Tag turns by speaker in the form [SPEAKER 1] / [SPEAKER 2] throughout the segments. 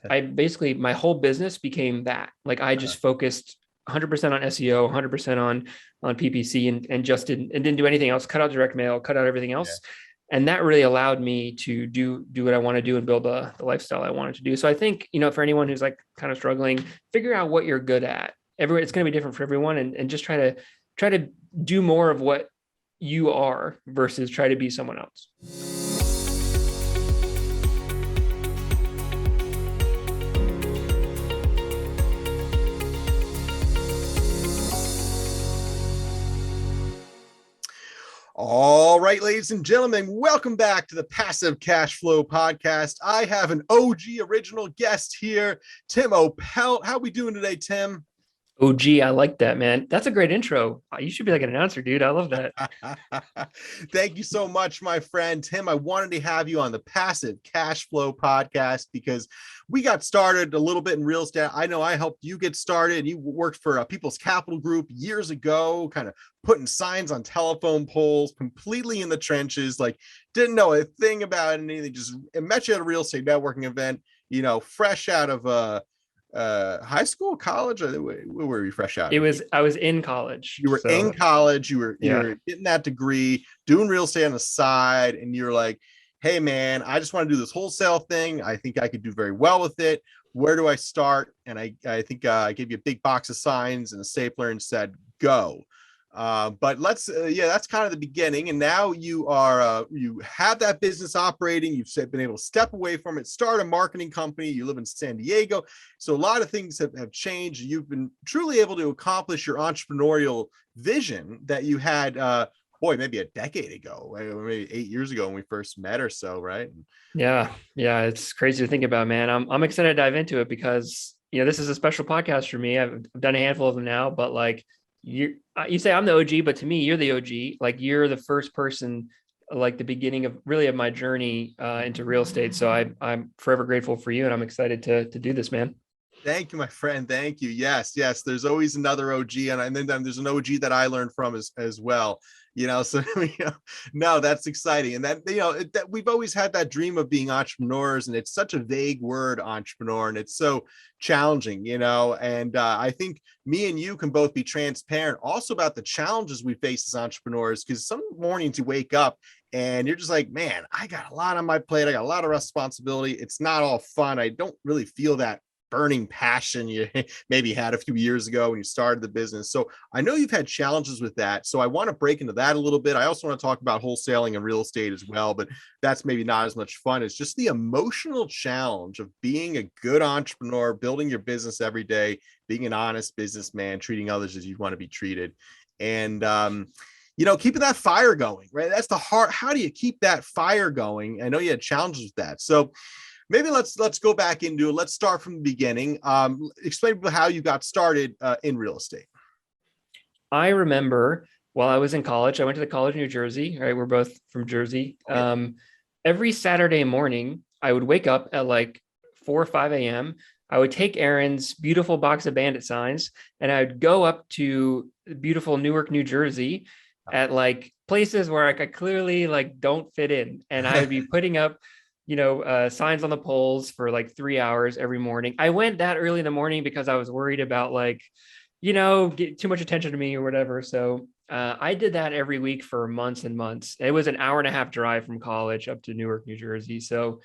[SPEAKER 1] I basically, my whole business became that. Like I just focused 100% on SEO, 100% on PPC and just didn't do anything else, cut out direct mail, cut out everything
[SPEAKER 2] Yeah.
[SPEAKER 1] else. And that really allowed me to do what I want to do and build the lifestyle I wanted to do. So I think, for anyone who's like kind of struggling, figure out what you're good at. It's going to be different for everyone, and just try to do more of what you are versus try to be someone else.
[SPEAKER 2] All right, ladies and gentlemen, welcome back to the Passive Cash Flow Podcast. I have an OG original guest here, Tim Oppelt. How we doing today, Tim?
[SPEAKER 1] Oh, gee, I like that, man. That's a great intro. You should be like an announcer, dude. I love that.
[SPEAKER 2] Thank you so much, my friend. Tim, I wanted to have you on the Passive Cash Flow Podcast because we got started a little bit in real estate. I know I helped you get started. You worked for People's Capital Group years ago, kind of putting signs on telephone poles, completely in the trenches, like didn't know a thing about anything. Just met you at a real estate networking event, fresh out of high school, college, or where were you fresh out of?
[SPEAKER 1] I was in college.
[SPEAKER 2] You were in college, you were getting that degree, doing real estate on the side, and you're like, hey man, I just want to do this wholesale thing. I think I could do very well with it. Where do I start? And I think I gave you a big box of signs and a stapler and said, go. But that's kind of the beginning. And now you have that business operating. You've been able to step away from it, start a marketing company. You live in San Diego. So a lot of things have changed. You've been truly able to accomplish your entrepreneurial vision that you had, maybe a decade ago, maybe 8 years ago when we first met or so, right?
[SPEAKER 1] Yeah. It's crazy to think about, man. I'm excited to dive into it because, this is a special podcast for me. I've done a handful of them now, but like, you say I'm the OG, but to me, you're the OG. Like you're the first person, like the beginning of my journey into real estate. So I'm forever grateful for you, and I'm excited to do this, man.
[SPEAKER 2] Thank you, my friend. Thank you. Yes. There's always another OG, and then there's an OG that I learned from as well. So no, that's exciting, and that we've always had that dream of being entrepreneurs, and it's such a vague word, entrepreneur, and it's so challenging, And I think me and you can both be transparent also about the challenges we face as entrepreneurs, because some mornings you wake up and you're just like, man, I got a lot on my plate. I got a lot of responsibility. It's not all fun. I don't really feel that burning passion you maybe had a few years ago when you started the business. So I know you've had challenges with that. So I want to break into that a little bit. I also want to talk about wholesaling and real estate as well, but that's maybe not as much fun. It's just the emotional challenge of being a good entrepreneur, building your business every day, being an honest businessman, treating others as you want to be treated. And, keeping that fire going, right? That's the heart. How do you keep that fire going? I know you had challenges with that. So maybe let's go back into it. Let's start from the beginning. Explain how you got started in real estate.
[SPEAKER 1] I remember while I was in college, I went to the college of New Jersey, right? We're both from Jersey. Every Saturday morning, I would wake up at like 4 or 5 a.m. I would take Aaron's beautiful box of bandit signs, and I would go up to beautiful Newark, New Jersey at like places where I clearly like don't fit in. And I would be putting up signs on the poles for like 3 hours every morning. I went that early in the morning because I was worried about get too much attention to me or whatever. So I did that every week for months and months. It was an hour and a half drive from college up to Newark, New Jersey. So,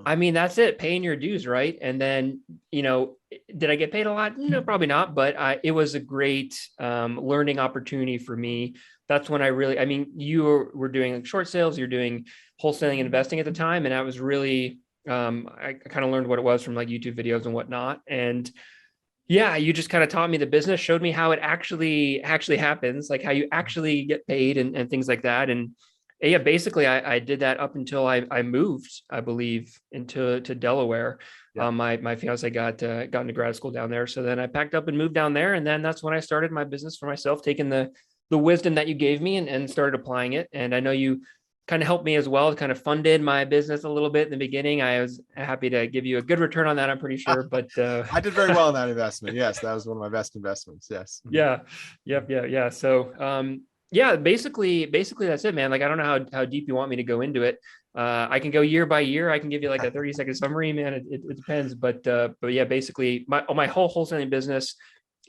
[SPEAKER 1] I mean, that's it, paying your dues, right? And then, did I get paid a lot? No, probably not. But it was a great learning opportunity for me. That's when you were doing short sales, you're doing wholesaling and investing at the time. And I was really, I kind of learned what it was from like YouTube videos and whatnot. And yeah, you just kind of taught me the business, showed me how it actually happens, like how you actually get paid and things like that. And yeah, basically I did that up until I moved, I believe, into Delaware. Yeah. My fiance got into grad school down there. So then I packed up and moved down there. And then that's when I started my business for myself, taking the wisdom that you gave me and started applying it. And I know you kind of helped me as well, kind of funded my business a little bit in the beginning. I was happy to give you a good return on that, I'm pretty sure. But
[SPEAKER 2] I did very well in that investment. Yes, that was one of my best investments. Yes.
[SPEAKER 1] Yeah. Yep. Yeah. So basically that's it, man. Like, I don't know how deep you want me to go into it. I can go year by year. I can give you like a 30-second summary, man. It depends. But yeah, basically my whole wholesaling business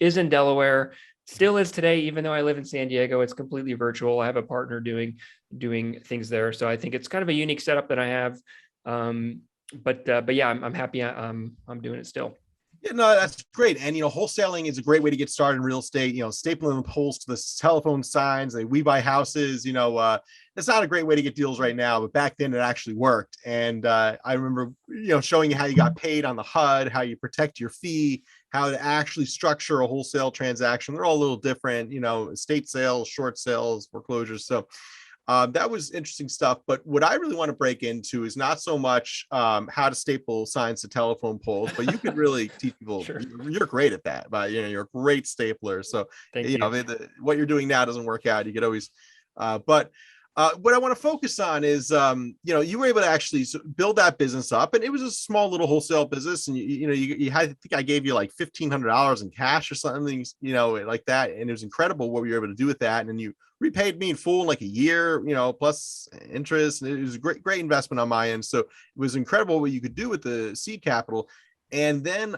[SPEAKER 1] is in Delaware, still is today, even though I live in San Diego. It's completely virtual. I have a partner doing things there. So I think it's kind of a unique setup that I have. But yeah, I'm happy I'm doing it still.
[SPEAKER 2] Yeah, no, that's great. And wholesaling is a great way to get started in real estate. Stapling the poles to the telephone signs, like we buy houses. It's not a great way to get deals right now, but back then it actually worked. And I remember, showing you how you got paid on the HUD, how you protect your fee, how to actually structure a wholesale transaction. They're all a little different, estate sales, short sales, foreclosures. So that was interesting stuff. But what I really want to break into is not so much how to staple signs to telephone poles, but you could really teach people.
[SPEAKER 1] Sure.
[SPEAKER 2] You're great at that, but you're a great stapler. So
[SPEAKER 1] Thank you.
[SPEAKER 2] what you're doing now doesn't work out. You could always, but what I want to focus on is, you were able to actually build that business up, and it was a small little wholesale business, and you had, I think I gave you like $1,500 in cash or something, like that, and it was incredible what you were able to do with that, and then you repaid me in full in like a year, plus interest, and it was a great investment on my end. So it was incredible what you could do with the seed capital. And then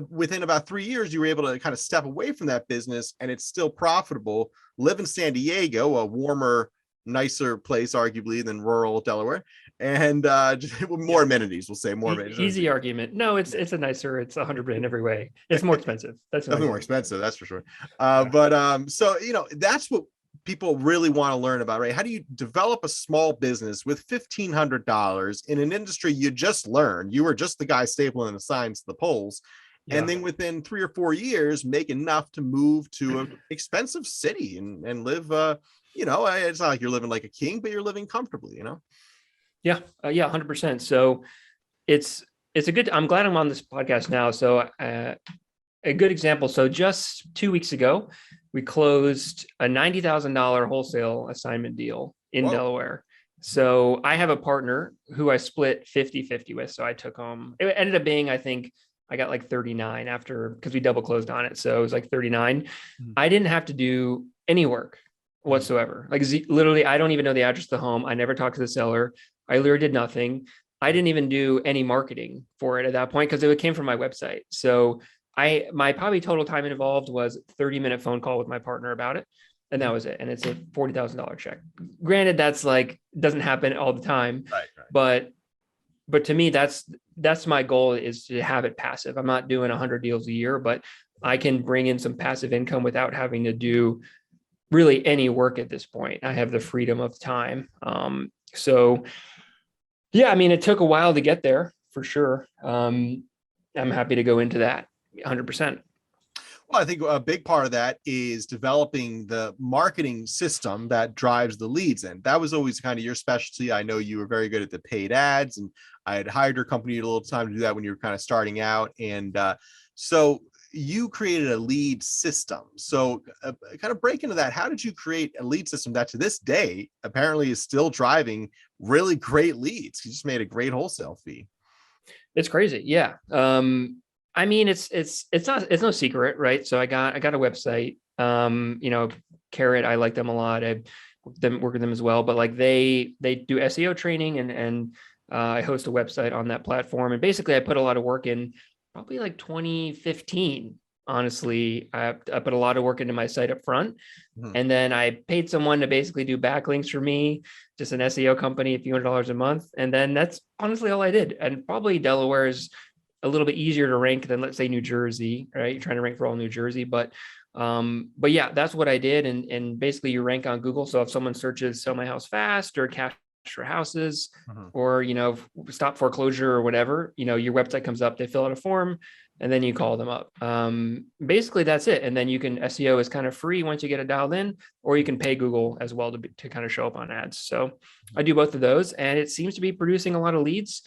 [SPEAKER 2] within about 3 years, you were able to kind of step away from that business, and it's still profitable. Live in San Diego, a warmer, nicer place arguably than rural Delaware, and more amenities. We'll say more amenities.
[SPEAKER 1] Easy argument. No, it's a nicer. It's 100 in every way. It's more expensive. That's
[SPEAKER 2] definitely more expensive. That's for sure. But so that's what people really want to learn about, right? How do you develop a small business with $1,500 in an industry you just learned? You were just the guy stapling the signs to the poles. Yeah. And then within 3 or 4 years, make enough to move to an expensive city and live, it's not like you're living like a king, but you're living comfortably,
[SPEAKER 1] Yeah. 100%. So it's a good, I'm glad I'm on this podcast now. So a good example. So just 2 weeks ago, we closed a $90,000 wholesale assignment deal in Delaware. So I have a partner who I split 50-50 with. So I took home, it ended up being, I think I got like 39 after, because we double closed on it. So it was like 39. Mm-hmm. I didn't have to do any work whatsoever. Like literally, I don't even know the address of the home. I never talked to the seller. I literally did nothing. I didn't even do any marketing for it at that point because it came from my website. So my probably total time involved was 30-minute phone call with my partner about it. And that was it. And it's a $40,000 check. Granted, that's like, doesn't happen all the time, right. But to me, that's my goal, is to have it passive. I'm not doing 100 deals a year, but I can bring in some passive income without having to do really any work at this point. I have the freedom of time. So yeah, I mean, it took a while to get there for sure. I'm happy to go into that 100%.
[SPEAKER 2] Well, I think a big part of that is developing the marketing system that drives the leads. And that was always kind of your specialty. I know you were very good at the paid ads, and I had hired your company a little time to do that when you were kind of starting out. And so you created a lead system. So kind of break into that. How did you create a lead system that to this day apparently is still driving really great leads? You just made a great wholesale fee.
[SPEAKER 1] It's crazy. Yeah. I mean, it's no secret, right? So I got a website, Carrot, I like them a lot. I work with them as well, but like they do SEO training, and I host a website on that platform. And basically I put a lot of work in probably like 2015. Honestly, I put a lot of work into my site up front. And then I paid someone to basically do backlinks for me, just an SEO company, a few $100s a month. And then that's honestly all I did. And probably Delaware is a little bit easier to rank than, let's say, New Jersey, right? You're trying to rank for all New Jersey, but yeah, that's what I did. And basically you rank on Google. So if someone searches "sell my house fast" or "cash for houses," or, "stop foreclosure" or whatever, your website comes up, they fill out a form, and then you call them up. Basically that's it. And then you can, SEO is kind of free once you get it dialed in, or you can pay Google as well to kind of show up on ads. So I do both of those, and it seems to be producing a lot of leads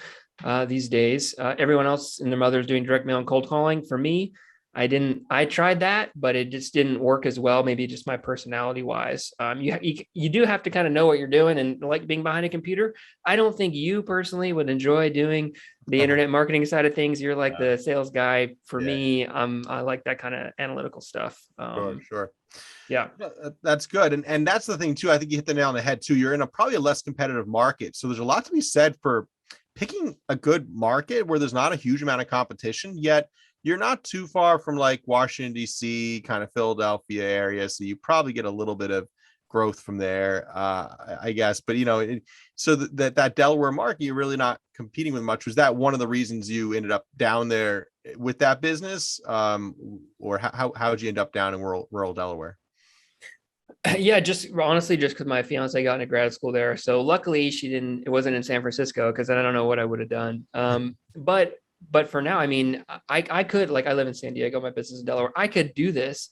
[SPEAKER 1] these days. Everyone else and their mother is doing direct mail and cold calling. For me, I tried that, but it just didn't work as well. Maybe just my personality wise. You do have to kind of know what you're doing and like being behind a computer. I don't think you personally would enjoy doing the internet marketing side of things. You're like
[SPEAKER 2] Uh,
[SPEAKER 1] the sales guy. For
[SPEAKER 2] yeah,
[SPEAKER 1] me, I like that kind of analytical stuff.
[SPEAKER 2] sure, sure.
[SPEAKER 1] Yeah.
[SPEAKER 2] Yeah, that's good. And that's the thing too. I think you hit the nail on the head too. You're in a probably a less competitive market. So there's a lot to be said for picking a good market where there's not a huge amount of competition, yet you're not too far from like Washington, D.C., kind of Philadelphia area. So you probably get a little bit of growth from there, I guess. But, so that Delaware market, you're really not competing with much. Was that one of the reasons you ended up down there with that business? Or how'd you end up down in rural Delaware?
[SPEAKER 1] Yeah, just honestly, just because my fiance got into grad school there. So luckily it wasn't in San Francisco because then I don't know what I would have done. But for now, I mean, I could, like, I live in San Diego, my business is in Delaware. I could do this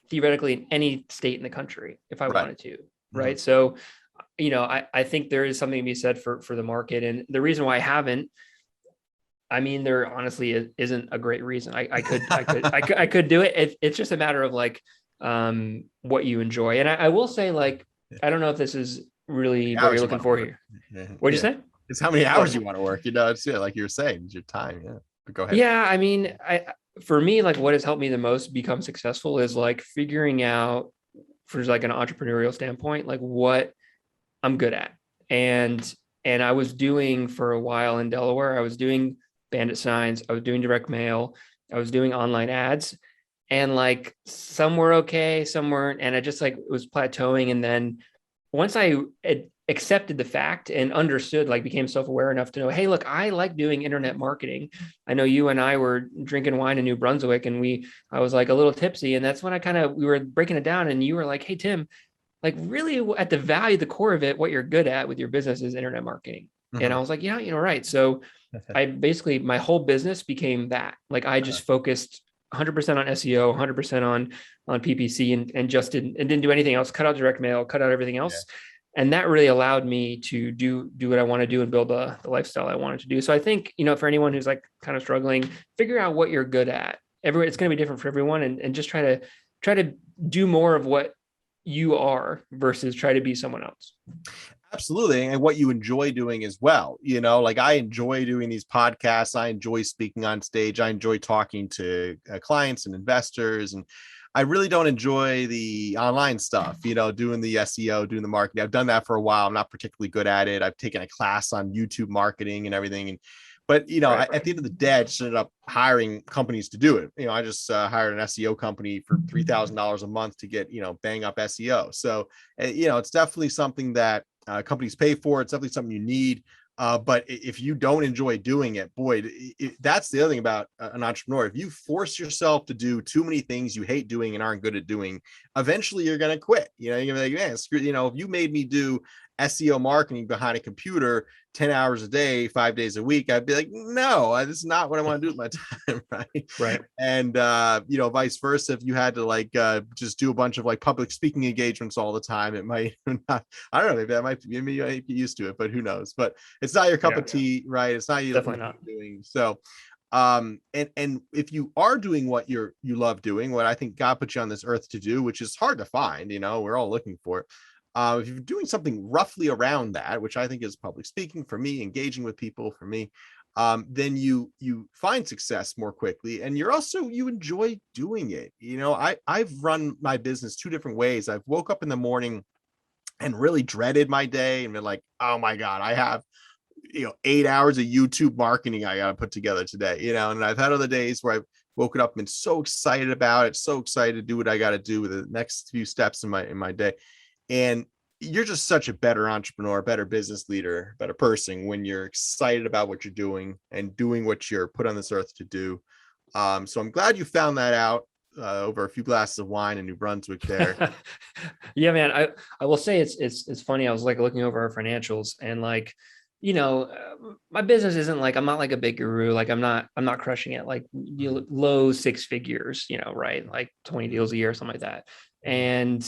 [SPEAKER 1] theoretically in any state in the country if I
[SPEAKER 2] Right.
[SPEAKER 1] wanted to.
[SPEAKER 2] Mhm.
[SPEAKER 1] Right. So, I think there is something to be said for the market. And the reason why I haven't, I mean, there honestly isn't a great reason. I could do it. It's just a matter of like what you enjoy. And I will say, like, I don't know if this is really what you're
[SPEAKER 2] Hours you
[SPEAKER 1] looking
[SPEAKER 2] want to
[SPEAKER 1] for
[SPEAKER 2] work.
[SPEAKER 1] here.
[SPEAKER 2] Yeah.
[SPEAKER 1] What'd you
[SPEAKER 2] Yeah.
[SPEAKER 1] say?
[SPEAKER 2] It's how many hours
[SPEAKER 1] Oh,
[SPEAKER 2] you want to work. It's like you're saying, it's your time. Yeah. But go ahead.
[SPEAKER 1] yeah. I mean, for me, like, what has helped me the most become successful is like figuring out, for like an entrepreneurial standpoint, like what I'm good at. And I was doing for a while in Delaware, I was doing bandit signs, I was doing direct mail, I was doing online ads, and like some were okay, some weren't, and I just like was plateauing. And then once I accepted the fact and understood, like became self-aware enough to know, hey, look, I like doing internet marketing. I know you and I were drinking wine in New Brunswick, and I was like a little tipsy, and that's when we were breaking it down, and you were like, hey, Tim, like really at the value, the core of it, what you're good at with your business is internet marketing. And I
[SPEAKER 2] Mhm.
[SPEAKER 1] was like, yeah, right. So I basically, my whole business became that. Like I just focused 100% on SEO, 100% on PPC, and just didn't do anything else, cut out direct mail, cut out everything
[SPEAKER 2] Yeah.
[SPEAKER 1] else. And that really allowed me to do what I want to do and build the lifestyle I wanted to do. So I think, for anyone who's like kind of struggling, figure out what you're good at. It's going to be different for everyone, and just try to do more of what you are versus try to be someone else.
[SPEAKER 2] Absolutely. And what you enjoy doing as well. Like I enjoy doing these podcasts. I enjoy speaking on stage. I enjoy talking to clients and investors. And I really don't enjoy the online stuff, doing the SEO, doing the marketing. I've done that for a while. I'm not particularly good at it. I've taken a class on YouTube marketing and everything. But
[SPEAKER 1] Right.
[SPEAKER 2] at the end of the day, I just ended up hiring companies to do it. I just hired an SEO company for $3,000 a month to get bang up SEO. So it's definitely something that companies pay for. It's definitely something you need. But if you don't enjoy doing it, boy, that's the other thing about an entrepreneur. If you force yourself to do too many things you hate doing and aren't good at doing, eventually you're going to quit. You're going to be like, man, screw, if you made me do SEO marketing behind a computer 10 hours a day, 5 days a week, I'd be like, no, this is not what I want to do with my time. Right.
[SPEAKER 1] Right.
[SPEAKER 2] And, vice versa. If you had to like, just do a bunch of like public speaking engagements all the time, it might not, I don't know, maybe you might get used to it, but who knows, but it's not your cup
[SPEAKER 1] Yeah.
[SPEAKER 2] of tea, right? It's not what
[SPEAKER 1] Definitely
[SPEAKER 2] you're
[SPEAKER 1] not.
[SPEAKER 2] doing. So, and if you are doing what you love doing, what I think God put you on this earth to do, which is hard to find, we're all looking for it. If you're doing something roughly around that, which I think is public speaking for me, engaging with people for me, then you find success more quickly, and you enjoy doing it. I've run my business two different ways. I've woke up in the morning and really dreaded my day and been like, oh my God, I have 8 hours of YouTube marketing I got to put together today. And I've had other days where I've woken up and been so excited about it, so excited to do what I got to do with the next few steps in my day. And you're just such a better entrepreneur, better business leader, better person when you're excited about what you're doing and doing what you're put on this earth to do. So I'm glad you found that out over a few glasses of wine in New Brunswick there.
[SPEAKER 1] Yeah, man. I will say it's funny. I was like looking over our financials, and like, my business isn't like, I'm not like a big guru. Like I'm not crushing it like low six figures, right? Like 20 deals a year or something like that. And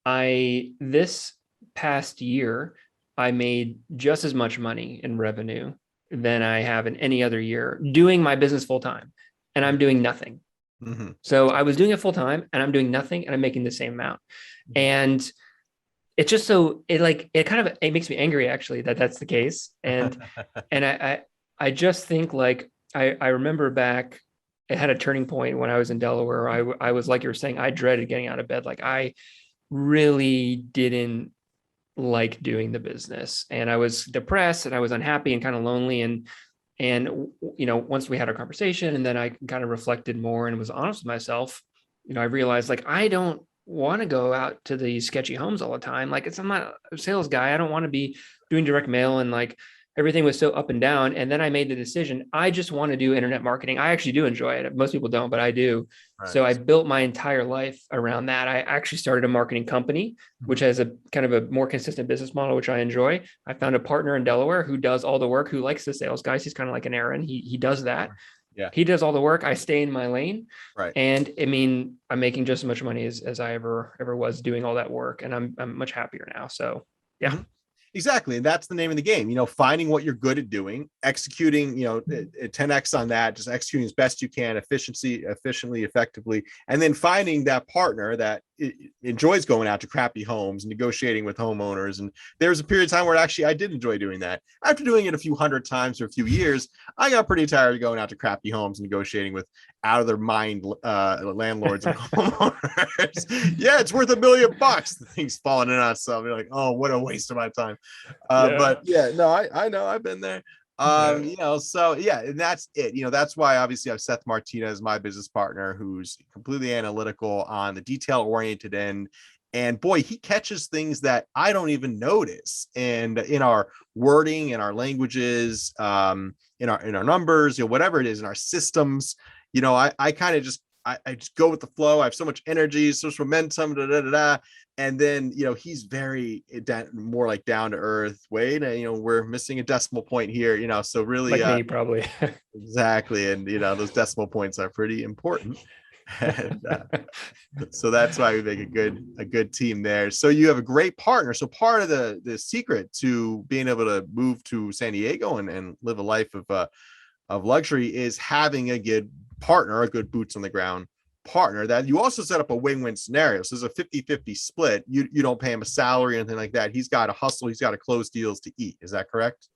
[SPEAKER 1] this past year, I made just as much money in revenue than I have in any other year doing my business full time. And I'm doing nothing.
[SPEAKER 2] Mhm.
[SPEAKER 1] So I was doing it full time and I'm doing nothing and I'm making the same amount. And it's just so it kind of it makes me angry actually that that's the case. And I just think like I remember back, it had a turning point when I was in Delaware. I was like you were saying, I dreaded getting out of bed. Like I really didn't like doing the business, and I was depressed and I was unhappy and kind of lonely. And once we had our conversation and then I kind of reflected more and was honest with myself, I realized like I don't want to go out to these sketchy homes all the time. Like I'm not a sales guy. I don't want to be doing direct mail, and like everything was so up and down. And then I made the decision, I just want to do internet marketing. I actually do enjoy it. Most people don't, but I do.
[SPEAKER 2] Right.
[SPEAKER 1] So I built my entire life around that. I actually started a marketing company, which has a kind of a more consistent business model, which I enjoy. I found a partner in Delaware who does all the work, who likes the sales guys. He's kind of like an Aaron. He does that.
[SPEAKER 2] Yeah.
[SPEAKER 1] He does all the work. I stay in my lane.
[SPEAKER 2] Right.
[SPEAKER 1] And I mean, I'm making just as much money as I ever was doing all that work. And I'm much happier now. So yeah.
[SPEAKER 2] Mhm. Exactly. And that's the name of the game, finding what you're good at doing, executing, 10X on that, just executing as best you can, efficiently, effectively, and then finding that partner that enjoys going out to crappy homes, negotiating with homeowners. And there was a period of time where actually I did enjoy doing that. After doing it a few hundred times for a few years, I got pretty tired of going out to crappy homes and negotiating with out of their mind landlords and homeowners. Yeah, it's worth $1 million. The thing's falling in on something. You're like, oh, what a waste of my time. But yeah, no, I know, I've been there. So yeah, and that's it. That's why obviously I've Seth Martinez, my business partner, who's completely analytical on the detail oriented end. And boy, he catches things that I don't even notice. And in our wording, in our languages, in our numbers, whatever it is, in our systems, I kind of I just go with the flow. I have so much energy, so much momentum, and then he's very more like down to earth. Wait, we're missing a decimal point here. So really,
[SPEAKER 1] like me probably.
[SPEAKER 2] exactly, and those decimal points are pretty important. And, so that's why we make a good team there. So you have a great partner. So part of the secret to being able to move to San Diego and live a life of luxury is having a good partner, a good boots on the ground partner. That you also set up a win-win scenario. So there's a 50-50 split. You don't pay him a salary or anything like that. He's got to hustle. He's got to close deals to eat. Is that correct?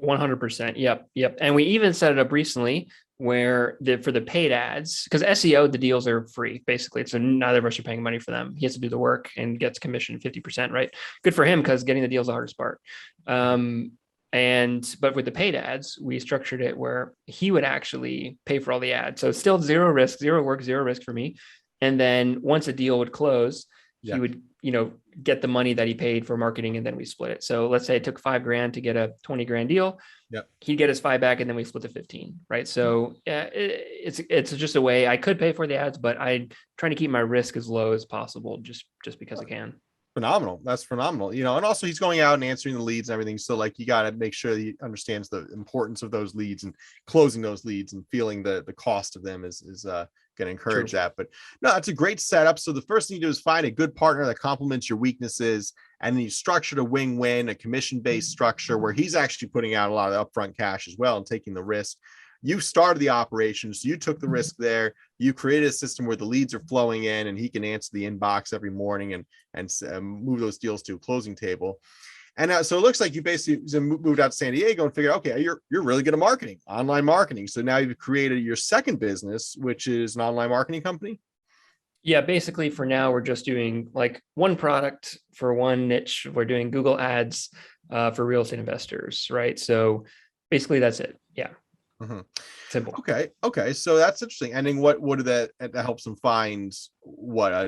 [SPEAKER 1] 100%. Yep. And we even set it up recently where for the paid ads, because SEO, the deals are free, basically. So neither of us are paying money for them. He has to do the work and gets commission 50%, right? Good for him, because getting the deal is the hardest part. But with the paid ads, we structured it where he would actually pay for all the ads. So still zero risk, zero work, zero risk for me. And then once a deal would close, he would, get the money that he paid for marketing, and then we split it. So let's say it took $5,000 to get a 20 grand deal. He'd get his 5 back, and then we split the 15, right? So it's just a way I could pay for the ads, but I trying to keep my risk as low as possible, just because I can.
[SPEAKER 2] Phenomenal. That's phenomenal. And also he's going out and answering the leads and everything. So like, you got to make sure that he understands the importance of those leads and closing those leads and feeling the cost of them is going to encourage that. But no, it's a great setup. So the first thing you do is find a good partner that complements your weaknesses. And then you structured a win-win, a commission-based structure where he's actually putting out a lot of upfront cash as well and taking the risk. You started the operation, so you took the risk there. You created a system where the leads are flowing in, and he can answer the inbox every morning and move those deals to a closing table. And so it looks like you basically moved out to San Diego and figured, okay, you're really good at marketing, online marketing. So now you've created your second business, which is an online marketing company.
[SPEAKER 1] Yeah, basically for now, we're just doing like one product for one niche. We're doing Google ads for real estate investors, right? So basically that's it. Yeah. Simple.
[SPEAKER 2] Okay. So that's interesting. And then what do that helps them find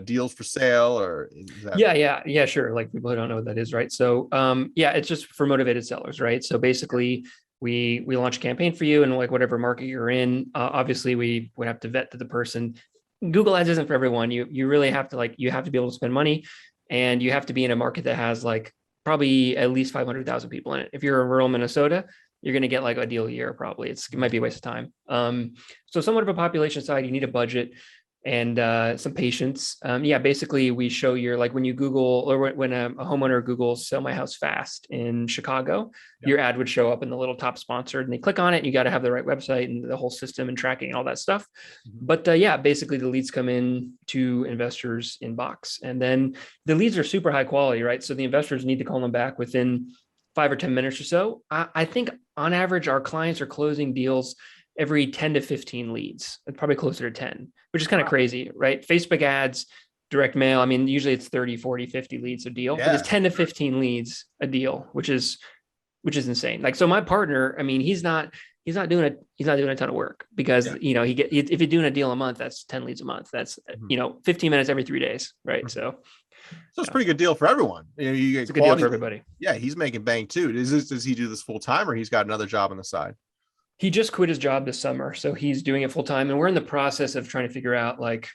[SPEAKER 2] deals for sale or
[SPEAKER 1] yeah, sure. Like people who don't know what that is, right? So it's just for motivated sellers, right? So basically we launch a campaign for you, and like whatever market you're in, obviously we would have to vet to the person. Google ads isn't for everyone. You really have to you have to be able to spend money, and you have to be in a market that has like probably at least 500,000 people in it. If you're in rural Minnesota, you're going to get like a deal a year. Probably it might be a waste of time. So somewhat of a population side, you need a budget. and some patience. Yeah, basically we show your, like when you Google, or when a homeowner Googles "sell my house fast" in Chicago,
[SPEAKER 2] Yeah.
[SPEAKER 1] your ad would show up in the little top sponsored, and they click on it. And you got to have the right website and the whole system and tracking and all that stuff.
[SPEAKER 2] Mhm.
[SPEAKER 1] But yeah, basically the leads come in to investors' inbox, and then the leads are super high quality, right? So the investors need to call them back within 5 or 10 minutes or so. I think on average, our clients are closing deals every 10 to 15 leads, probably closer to 10, which is kind of
[SPEAKER 2] Wow.
[SPEAKER 1] crazy, right? Facebook ads, direct mail. I mean, usually it's 30, 40, 50 leads a deal, but it's
[SPEAKER 2] Yeah.
[SPEAKER 1] 10 to 15 leads a deal, which is insane. Like, so my partner, I mean, he's not doing a ton of work, because,
[SPEAKER 2] Yeah.
[SPEAKER 1] if you're doing a deal a month, that's 10 leads a month. That's,
[SPEAKER 2] Mhm.
[SPEAKER 1] 15 minutes every 3 days. Right.
[SPEAKER 2] Mhm.
[SPEAKER 1] So
[SPEAKER 2] So it's a
[SPEAKER 1] yeah,
[SPEAKER 2] pretty good deal for everyone. You
[SPEAKER 1] it's
[SPEAKER 2] get
[SPEAKER 1] a good deal for
[SPEAKER 2] quality.
[SPEAKER 1] everybody.
[SPEAKER 2] Yeah, he's making bank too. Does he do this full time, or he's got another job on the side?
[SPEAKER 1] He just quit his job this summer, so he's doing it full time, and we're in the process of trying to figure out, like,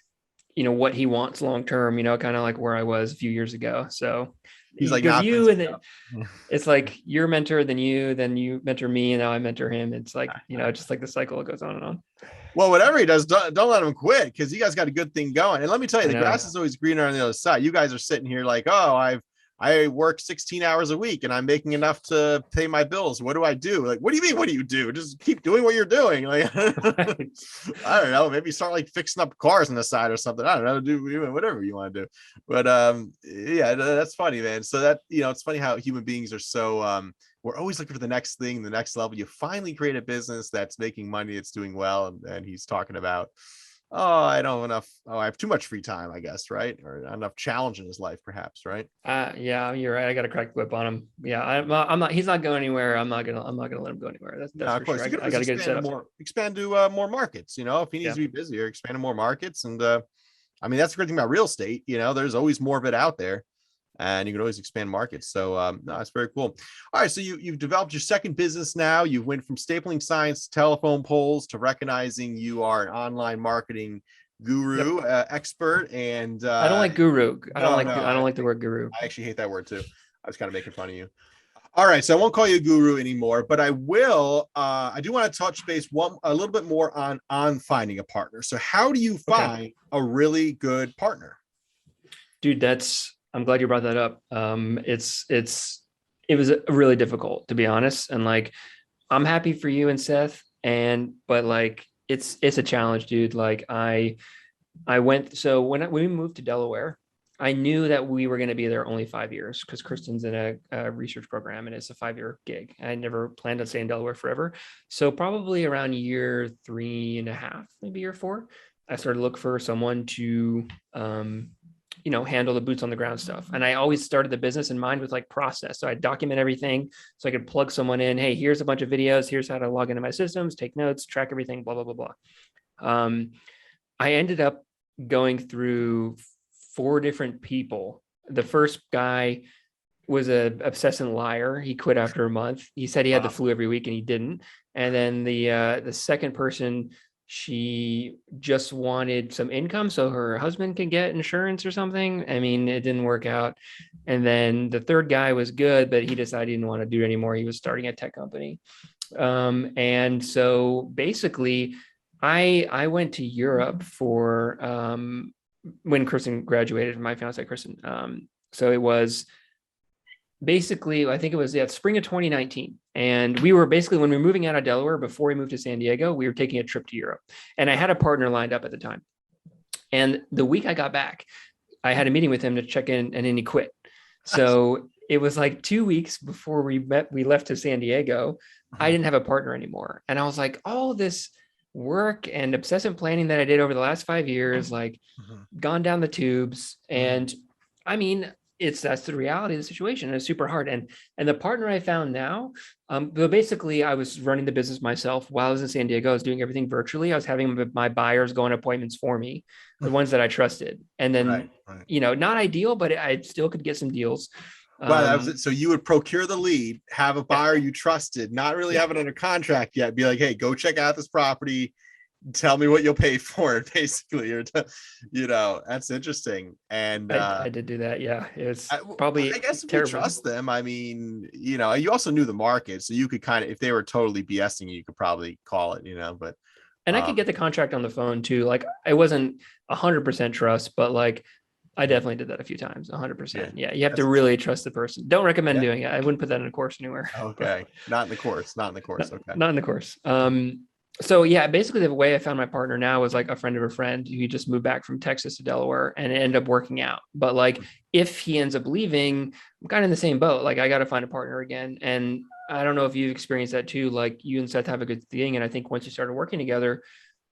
[SPEAKER 1] what he wants long term. Kind of like where I was a few years ago. So
[SPEAKER 2] He's like
[SPEAKER 1] because
[SPEAKER 2] not
[SPEAKER 1] you,
[SPEAKER 2] busy
[SPEAKER 1] and then
[SPEAKER 2] enough.
[SPEAKER 1] it's like you're mentor, then you mentor me, and now I mentor him. It's like, just like the cycle goes on and on.
[SPEAKER 2] Well, whatever he does, don't let him quit, because you guys got a good thing going. And let me tell you,
[SPEAKER 1] I
[SPEAKER 2] the
[SPEAKER 1] know.
[SPEAKER 2] grass is always greener on the other side. You guys are sitting here like, oh, I work 16 hours a week and I'm making enough to pay my bills. What do I do? Like, what do you mean? What do you do? Just keep doing what you're doing. Like, I don't know. Maybe start like fixing up cars on the side or something. I don't know. Do whatever you want to do. But yeah, that's funny, man. So that, it's funny how human beings are so we're always looking for the next thing, the next level. You finally create a business that's making money, it's doing well, and he's talking about, oh, I don't have enough. Oh, I have too much free time, I guess, right? Or not enough challenge in his life, perhaps, right?
[SPEAKER 1] Yeah, you're right. I got to crack the whip on him. Yeah, I'm not. He's not going anywhere. I'm not gonna let him go anywhere. That's
[SPEAKER 2] No, of
[SPEAKER 1] for sure.
[SPEAKER 2] course.
[SPEAKER 1] I,
[SPEAKER 2] You could
[SPEAKER 1] I
[SPEAKER 2] always
[SPEAKER 1] got to get it set up.
[SPEAKER 2] expand to more markets. If he needs
[SPEAKER 1] Yeah.
[SPEAKER 2] to be busier, expand to more markets. And I mean, that's the great thing about real estate. There's always more of it out there, and you can always expand markets. So no, that's very cool. All right, so you've developed your second business now. You went from stapling signs to telephone poles to recognizing you are an online marketing
[SPEAKER 1] Yep.
[SPEAKER 2] guru, expert, and
[SPEAKER 1] I don't like guru. I don't
[SPEAKER 2] no,
[SPEAKER 1] like
[SPEAKER 2] no,
[SPEAKER 1] the, I don't like the word guru.
[SPEAKER 2] I actually hate that word too. I was kind of making fun of you. All right, so I won't call you a guru anymore, but I will. I do want to touch base a little bit more on finding a partner. So how do you
[SPEAKER 1] Okay,
[SPEAKER 2] find a really good partner?
[SPEAKER 1] dude, I'm glad you brought that up. It was really difficult, to be honest, and like, I'm happy for you and Seth, but like, it's a challenge, dude. Like, I went, so when we moved to Delaware, I knew that we were going to be there only 5 years, because Kristen's in a research program and it's a 5 year gig. I never planned on staying in Delaware forever. So probably around year 3.5, maybe year 4, I started to look for someone to, handle the boots on the ground stuff. And I always started the business in mind with like process. So I document everything so I could plug someone in. Hey, here's a bunch of videos. Here's how to log into my systems, take notes, track everything, blah, blah, blah, blah. I ended up going through 4 different people. The first guy was a obsessant liar. He quit after a month. He said he had the
[SPEAKER 2] Wow.
[SPEAKER 1] flu every week and he didn't. And then the second person, she just wanted some income so her husband could get insurance or something. I mean, it didn't work out. And then the third guy was good, but he decided he didn't want to do it anymore. He was starting a tech company. And so basically, I went to Europe for when Kristen graduated, my fiance Kristen. So it was basically, I think it was, spring of 2019. And we were basically, when we were moving out of Delaware, before we moved to San Diego, we were taking a trip to Europe. And I had a partner lined up at the time. And the week I got back, I had a meeting with him to check in, and then he quit. So it was like 2 weeks before we left to San Diego. I didn't have a partner anymore. And I was like, all this work and obsessive planning that I did over the last 5 years, like, gone down the tubes. And I mean, that's the reality of the situation. It's super hard. And the partner I found now, but basically I was running the business myself while I was in San Diego. I was doing everything virtually. I was having my buyers go on appointments for me, the ones that I trusted. And
[SPEAKER 2] Right,
[SPEAKER 1] then,
[SPEAKER 2] right.
[SPEAKER 1] Not ideal, but I still could get some deals.
[SPEAKER 2] Wow, that was it. So you would procure the lead, have a buyer you trusted, not really
[SPEAKER 1] Yeah.
[SPEAKER 2] have it under contract yet, be like, hey, go check out this property, tell me what you'll pay for it, basically. Or that's interesting. And
[SPEAKER 1] I did do that. Yeah. It was
[SPEAKER 2] I
[SPEAKER 1] probably
[SPEAKER 2] guess if you
[SPEAKER 1] terrible.
[SPEAKER 2] trust them, I mean, you also knew the market, so you could kind of, if they were totally BSing you, you could probably call it, but
[SPEAKER 1] And I could get the contract on the phone too. Like I wasn't 100% trust, but like I definitely did that a few times.
[SPEAKER 2] Yeah,
[SPEAKER 1] 100%. Yeah, you have to
[SPEAKER 2] that's
[SPEAKER 1] really trust the person. Don't recommend
[SPEAKER 2] yeah.
[SPEAKER 1] doing it. I wouldn't put that in a course anywhere. But
[SPEAKER 2] Okay, not in the course, not in the course. Okay.
[SPEAKER 1] not in the course. So yeah, basically the way I found my partner now was like a friend of a friend who just moved back from Texas to Delaware and it ended up working out. But like if he ends up leaving, I'm kind of in the same boat. Like I got to find a partner again. And I don't know if you've experienced that too. Like you and Seth have a good thing. And I think once you started working together,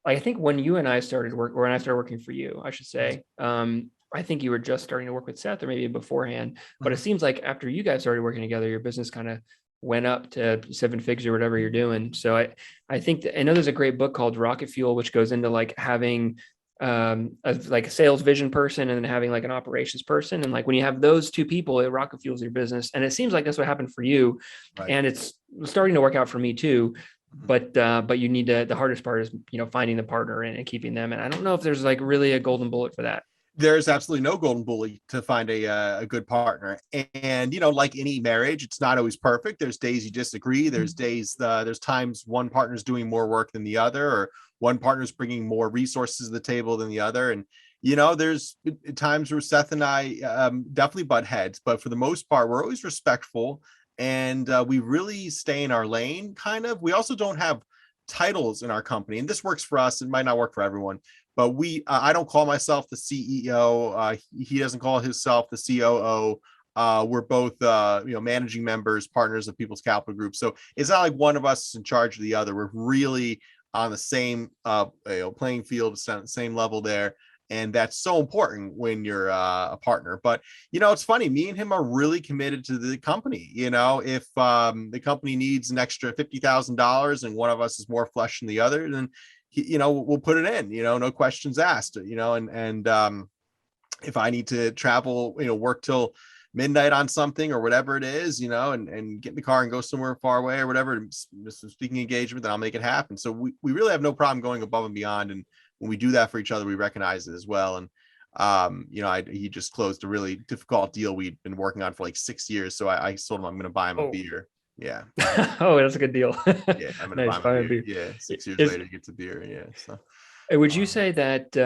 [SPEAKER 1] like I think when you and I started work, or when I started working for you, I should say, I think you were just starting to work with Seth or maybe beforehand. But it
[SPEAKER 2] Mhm.
[SPEAKER 1] seems like after you guys started working together, your business kind of went up to seven figures or whatever you're doing. So I think that, I know there's a great book called Rocket Fuel, which goes into like having like a sales vision person and then having like an operations person. And like when you have those two people, it rocket fuels your business. And it seems like that's what happened for you.
[SPEAKER 2] Right.
[SPEAKER 1] And it's starting to work out for me too.
[SPEAKER 2] Mhm.
[SPEAKER 1] But you need to, the hardest part is, finding the partner and keeping them. And I don't know if there's like really a golden bullet for that.
[SPEAKER 2] There's absolutely no golden bullet to find a good partner. And, like any marriage, it's not always perfect. There's days you disagree. There's days, there's times one partner's doing more work than the other, or one partner's bringing more resources to the table than the other. And, there's times where Seth and I definitely butt heads, but for the most part, we're always respectful and we really stay in our lane, kind of. We also don't have titles in our company, and this works for us. It might not work for everyone, but I don't call myself the CEO. He doesn't call himself the COO. We're both managing members, partners of People's Capital Group. So it's not like one of us is in charge of the other. We're really on the same playing field, same level there. And that's so important when you're a partner. But it's funny, me and him are really committed to the company. If the company needs an extra $50,000 and one of us is more flesh than the other, then we'll put it in, no questions asked, and if I need to travel, work till midnight on something or whatever it is, and get in the car and go somewhere far away or whatever, speaking engagement, then I'll make it happen. So we really have no problem going above and beyond. And when we do that for each other, we recognize it as well. And he just closed a really difficult deal we'd been working on for like 6 years. So I told him I'm going to buy him a
[SPEAKER 1] Oh,
[SPEAKER 2] beer. Yeah.
[SPEAKER 1] oh, that's a good deal.
[SPEAKER 2] Yeah, I'm gonna
[SPEAKER 1] Nice,
[SPEAKER 2] buy him a
[SPEAKER 1] fire
[SPEAKER 2] beer.
[SPEAKER 1] beer.
[SPEAKER 2] Yeah, 6 years
[SPEAKER 1] Is
[SPEAKER 2] later, he gets a beer. Yeah, so
[SPEAKER 1] would you
[SPEAKER 2] um,
[SPEAKER 1] say that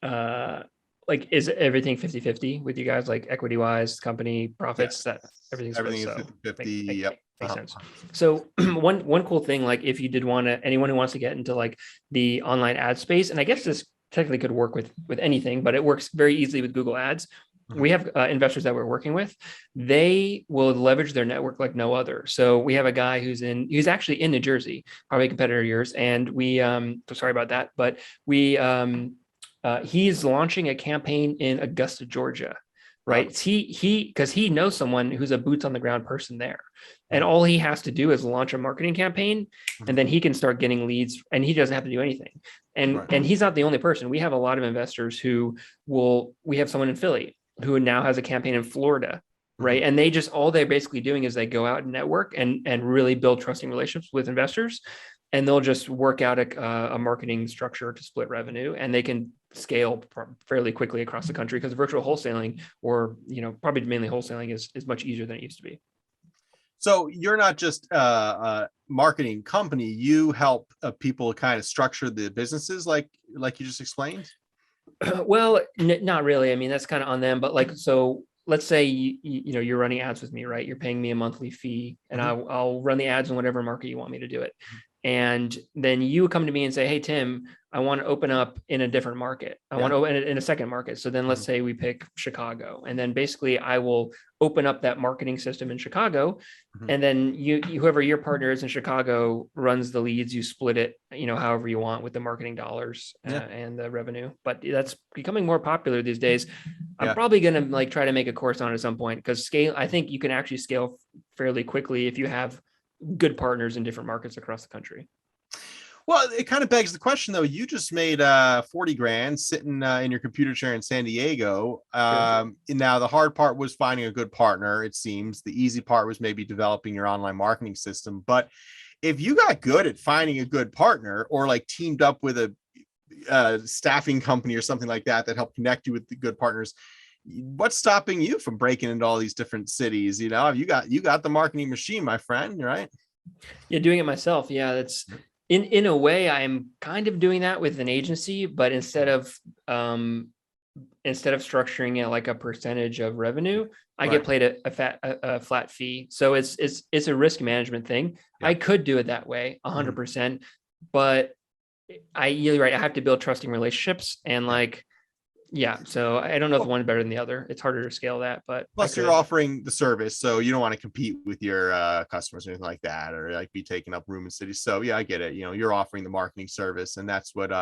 [SPEAKER 1] uh like is everything 50-50 with you guys, like equity wise, company profits,
[SPEAKER 2] yes,
[SPEAKER 1] that everything's split?
[SPEAKER 2] everything is
[SPEAKER 1] So
[SPEAKER 2] 50-50.
[SPEAKER 1] makes
[SPEAKER 2] Uh-huh.
[SPEAKER 1] sense. So one cool thing, like if you did want to, anyone who wants to get into like the online ad space, and I guess this technically could work with anything, but it works very easily with Google Ads.
[SPEAKER 2] Mhm.
[SPEAKER 1] We have investors that we're working with. They will leverage their network like no other. So we have a guy who's actually in New Jersey, probably a competitor of yours, and we sorry about that, but we he's launching a campaign in Augusta, Georgia,
[SPEAKER 2] Uh,
[SPEAKER 1] right? He because he knows someone who's a boots on the ground person there, and
[SPEAKER 2] mhm.
[SPEAKER 1] all he has to do is launch a marketing campaign, and
[SPEAKER 2] Mhm.
[SPEAKER 1] then he can start getting leads, and he doesn't have to do anything. And
[SPEAKER 2] Right.
[SPEAKER 1] and he's not the only person. We have a lot of investors who will. We have someone in Philly who now has a campaign in Florida, right?
[SPEAKER 2] Mhm.
[SPEAKER 1] And they just all they're basically doing is they go out and network and really build trusting relationships with investors, and they'll just work out a marketing structure to split revenue, and they can scale fairly quickly across the country because virtual wholesaling, or probably mainly wholesaling, is much easier than it used to be.
[SPEAKER 2] So you're not just a marketing company. You help people kind of structure the businesses, like you just explained.
[SPEAKER 1] Well, not really. I mean, that's kind of on them. But like, so let's say you're running ads with me, right? You're paying me a monthly fee, and
[SPEAKER 2] Mhm.
[SPEAKER 1] I'll run the ads in whatever market you want me to do it. And then you come to me and say, "Hey, Tim, I want to open up in a different market. I want
[SPEAKER 2] Yeah.
[SPEAKER 1] to open it in a second market." So then let's
[SPEAKER 2] Mhm.
[SPEAKER 1] say we pick Chicago, and then basically I will open up that marketing system in Chicago,
[SPEAKER 2] Mhm.
[SPEAKER 1] and then whoever your partner is in Chicago runs the leads. You split it, however you want with the marketing dollars
[SPEAKER 2] Yeah.
[SPEAKER 1] and the revenue. But that's becoming more popular these days. I'm
[SPEAKER 2] Yeah.
[SPEAKER 1] probably going to like try to make a course on it at some point, because scale, I think you can actually scale fairly quickly if you have good partners in different markets across the country.
[SPEAKER 2] Well, it kind of begs the question, though. You just made 40 grand sitting in your computer chair in San Diego.
[SPEAKER 1] Sure.
[SPEAKER 2] And now the hard part was finding a good partner, it seems. The easy part was maybe developing your online marketing system. But if you got good at finding a good partner, or like teamed up with a staffing company or something like that that helped connect you with the good partners, what's stopping you from breaking into all these different cities? You got the marketing machine, my friend, right?
[SPEAKER 1] Yeah, doing it myself. Yeah, that's in a way, I'm kind of doing that with an agency, but instead of structuring it like a percentage of revenue, I get
[SPEAKER 2] Right.
[SPEAKER 1] paid a flat fee. So it's a risk management thing.
[SPEAKER 2] Yeah.
[SPEAKER 1] I could do it that way 100%, but you're right. I have to build trusting relationships and
[SPEAKER 2] Yeah.
[SPEAKER 1] like, yeah. So I don't know if
[SPEAKER 2] Well,
[SPEAKER 1] one's better than the other. It's harder to scale that, but I
[SPEAKER 2] plus you're
[SPEAKER 1] could.
[SPEAKER 2] offering the service, so you don't want to compete with your customers or anything like that, or like be taking up room in cities. So yeah, I get it. You're offering the marketing service, and that's what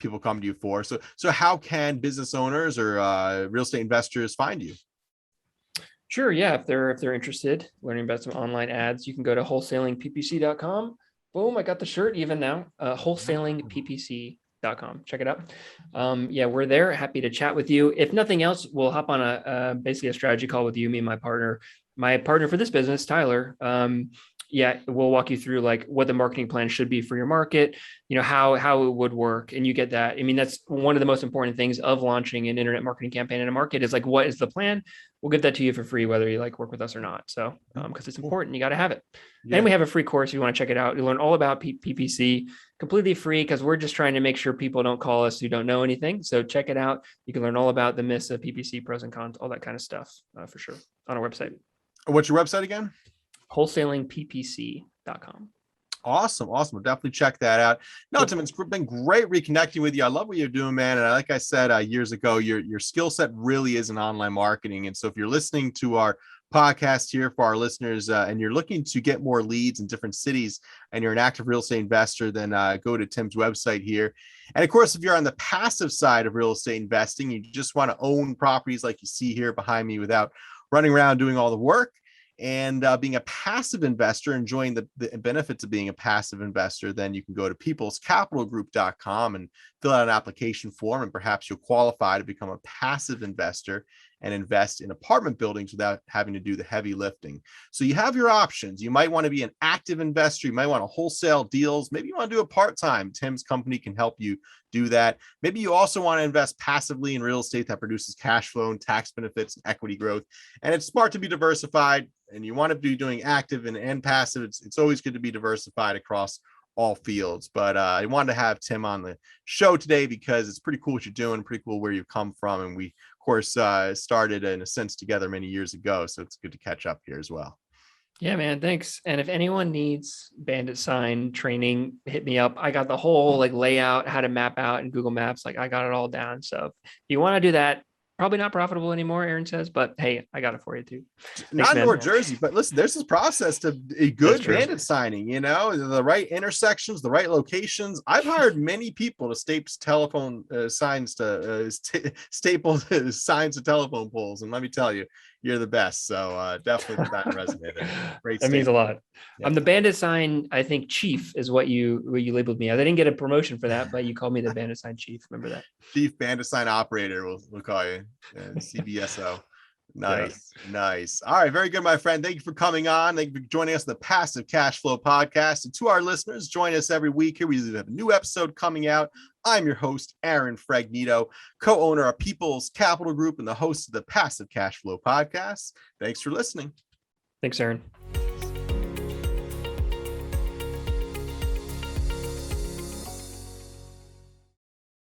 [SPEAKER 2] people come to you for. So how can business owners or real estate investors find you?
[SPEAKER 1] Sure. Yeah. If they're interested learning about some online ads, you can go to wholesalingppc.com. Boom. I got the shirt even now. Wholesalingppc.com. Check it out. Yeah, we're there. Happy to chat with you. If nothing else, we'll hop on basically a strategy call with you, me and my partner. My partner for this business, Tyler. Yeah, we'll walk you through like what the marketing plan should be for your market, how it would work. And you get that. I mean, that's one of the most important things of launching an internet marketing campaign in a market is like, what is the plan? We'll get that to you for free, whether you like work with us or not. So, because it's important, you got to have it. And
[SPEAKER 2] Yeah.
[SPEAKER 1] we have a free course if you want to check it out. You learn all about PPC completely free because we're just trying to make sure people don't call us who don't know anything. So check it out. You can learn all about the myths of PPC, pros and cons, all that kind of stuff for sure on our website.
[SPEAKER 2] What's your website again?
[SPEAKER 1] Wholesalingppc.com.
[SPEAKER 2] Awesome. We'll definitely check that out. No, Tim, it's been great reconnecting with you. I love what you're doing, man. And like I said years ago, your skill set really is in online marketing. And so if you're listening to our podcast here for our listeners and you're looking to get more leads in different cities and you're an active real estate investor, then go to Tim's website here. And of course, if you're on the passive side of real estate investing, you just want to own properties like you see here behind me without running around doing all the work. And being a passive investor, enjoying the benefits of being a passive investor, then you can go to peoplescapitalgroup.com and fill out an application form, and perhaps you'll qualify to become a passive investor and invest in apartment buildings without having to do the heavy lifting. So you have your options. You might want to be an active investor. You might want to wholesale deals. Maybe you want to do it part-time. Tim's company can help you do that. Maybe you also want to invest passively in real estate that produces cash flow and tax benefits and equity growth. And it's smart to be diversified, and you want to be doing active and passive. It's always good to be diversified across all fields. But I wanted to have Tim on the show today because it's pretty cool what you're doing, pretty cool where you've come from. And we, of course, started in a sense together many years ago. So it's good to catch up here as well.
[SPEAKER 1] Yeah, man. Thanks. And if anyone needs bandit sign training, hit me up. I got the whole like layout, how to map out in Google Maps. Like I got it all down. So if you want to do that, probably not profitable anymore, Aaron says, but hey, I got it for you too.
[SPEAKER 2] Not in
[SPEAKER 1] man.
[SPEAKER 2] North Jersey, but listen, there's this process to a good bandit signing, the right intersections, the right locations. I've hired many people to staple telephone signs to staple signs to telephone poles. And let me tell you, you're the best. So definitely put that in resume there. Great.
[SPEAKER 1] That means a lot.
[SPEAKER 2] Yeah.
[SPEAKER 1] I'm the bandit sign, I think chief is what you labeled me. I didn't get a promotion for that, but you called me the bandit sign chief. Remember that?
[SPEAKER 2] Chief bandit sign operator, we'll call you. CBSO. Nice. Yeah. Nice. All right. Very good, my friend. Thank you for coming on. Thank you for joining us on the Passive Cash Flow Podcast. And to our listeners, join us every week here. We have a new episode coming out. I'm your host, Aaron Fragnito, co-owner of People's Capital Group and the host of the Passive Cash Flow Podcast. Thanks for listening.
[SPEAKER 1] Thanks, Aaron.